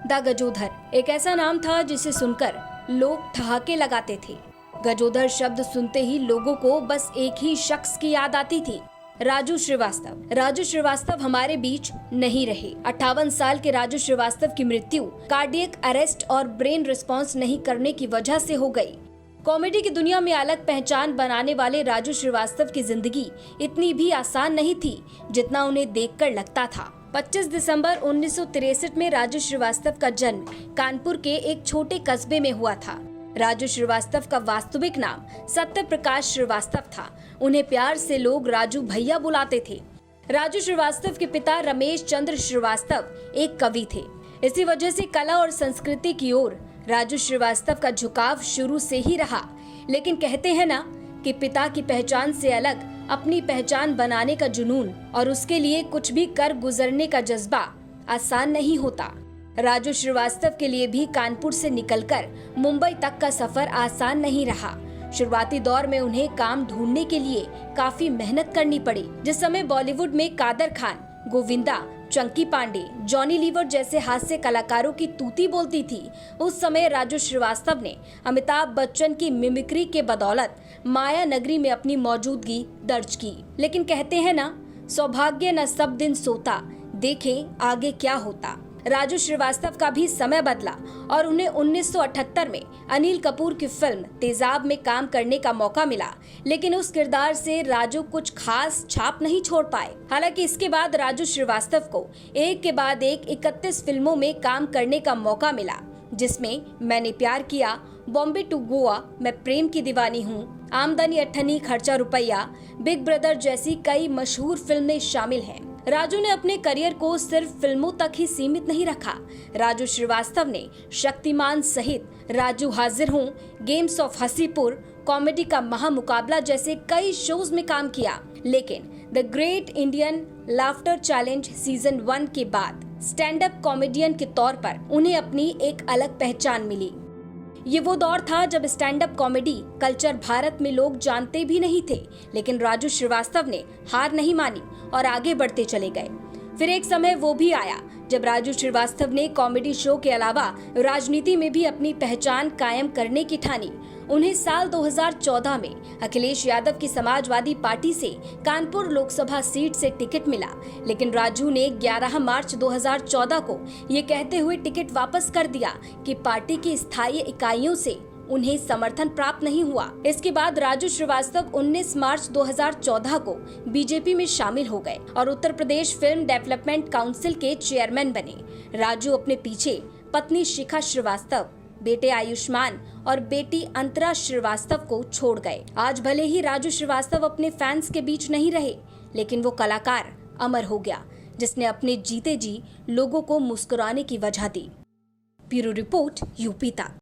The Gajodhar एक ऐसा नाम था जिसे सुनकर लोग ठहाके लगाते थे। गजोधर शब्द सुनते ही लोगों को बस एक ही शख्स की याद आती थी, राजू श्रीवास्तव। राजू श्रीवास्तव हमारे बीच नहीं रहे। 58 साल के राजू श्रीवास्तव की मृत्यु कार्डियक अरेस्ट और ब्रेन रिस्पॉन्स नहीं करने की वजह से हो गई। कॉमेडी की दुनिया में अलग पहचान बनाने वाले राजू श्रीवास्तव की जिंदगी इतनी भी आसान नहीं थी जितना उन्हें देखकर लगता था। 25 दिसंबर 1963 में राजू श्रीवास्तव का जन्म कानपुर के एक छोटे कस्बे में हुआ था। राजू श्रीवास्तव का वास्तविक नाम सत्य प्रकाश श्रीवास्तव था। उन्हें प्यार से लोग राजू भैया बुलाते थे। राजू श्रीवास्तव के पिता रमेश चंद्र श्रीवास्तव एक कवि थे। इसी वजह से कला और संस्कृति की ओर राजू श्रीवास्तव का झुकाव शुरू से ही रहा। लेकिन कहते हैं ना कि पिता की पहचान से अलग अपनी पहचान बनाने का जुनून और उसके लिए कुछ भी कर गुजरने का जज्बा आसान नहीं होता। राजू श्रीवास्तव के लिए भी कानपुर से निकलकर मुंबई तक का सफर आसान नहीं रहा। शुरुआती दौर में उन्हें काम ढूंढने के लिए काफी मेहनत करनी पड़ी। जिस समय बॉलीवुड में कादर खान, गोविंदा, चंकी पांडे, जॉनी लीवर जैसे हास्य कलाकारों की तूती बोलती थी, उस समय राजू श्रीवास्तव ने अमिताभ बच्चन की मिमिक्री के बदौलत माया नगरी में अपनी मौजूदगी दर्ज की। लेकिन कहते हैं ना, सौभाग्य न सब दिन सोता, देखें आगे क्या होता। राजू श्रीवास्तव का भी समय बदला और उन्हें 1978 में अनिल कपूर की फिल्म तेजाब में काम करने का मौका मिला। लेकिन उस किरदार से राजू कुछ खास छाप नहीं छोड़ पाए। हालांकि इसके बाद राजू श्रीवास्तव को एक के बाद एक 31 फिल्मों में काम करने का मौका मिला, जिसमें मैंने प्यार किया, बॉम्बे टू गोवा, मैं प्रेम की दीवानी हूँ, आमदनी अठन्नी खर्चा रुपया, बिग ब्रदर जैसी कई मशहूर फिल्में शामिल हैं। राजू ने अपने करियर को सिर्फ फिल्मों तक ही सीमित नहीं रखा। राजू श्रीवास्तव ने शक्तिमान सहित राजू हाजिर हूँ, गेम्स ऑफ हसीपुर, कॉमेडी का महामुकाबला जैसे कई शोज में काम किया। लेकिन the great Indian laughter challenge season 1 के बाद स्टैंड अप कॉमेडियन के तौर पर उन्हें अपनी एक अलग पहचान मिली। ये वो दौर था जब stand up comedy culture Bharat में लोग जानते भी नहीं थे। लेकिन राजू श्रीवास्तव ने हार नहीं मानी और आगे बढ़ते चले गए। फिर एक समय वो भी आया जब राजू श्रीवास्तव ने कॉमेडी शो के अलावा राजनीति में भी अपनी पहचान कायम करने की ठानी। उन्हें साल 2014 में अखिलेश यादव की समाजवादी पार्टी से कानपुर लोकसभा सीट से टिकट मिला। लेकिन राजू ने 11 मार्च 2014 को ये कहते हुए टिकट वापस कर दिया कि पार्टी की स्थायी इकाइयों से उन्हें समर्थन प्राप्त नहीं हुआ। इसके बाद राजू श्रीवास्तव 19 मार्च 2014 को बीजेपी में शामिल हो गए और Uttar Pradesh film development council के चेयरमैन बने। राजू अपने पीछे पत्नी शिखा श्रीवास्तव, बेटे आयुष्मान और बेटी अंतरा श्रीवास्तव को छोड़ गए। आज भले ही राजू श्रीवास्तव अपने फैंस के बीच नहीं रहे, लेकिन वो कलाकार अमर हो गया जिसने अपने जीते जी लोगों को मुस्कुराने की वजह दी। ब्यूरो रिपोर्ट, यूपी तक।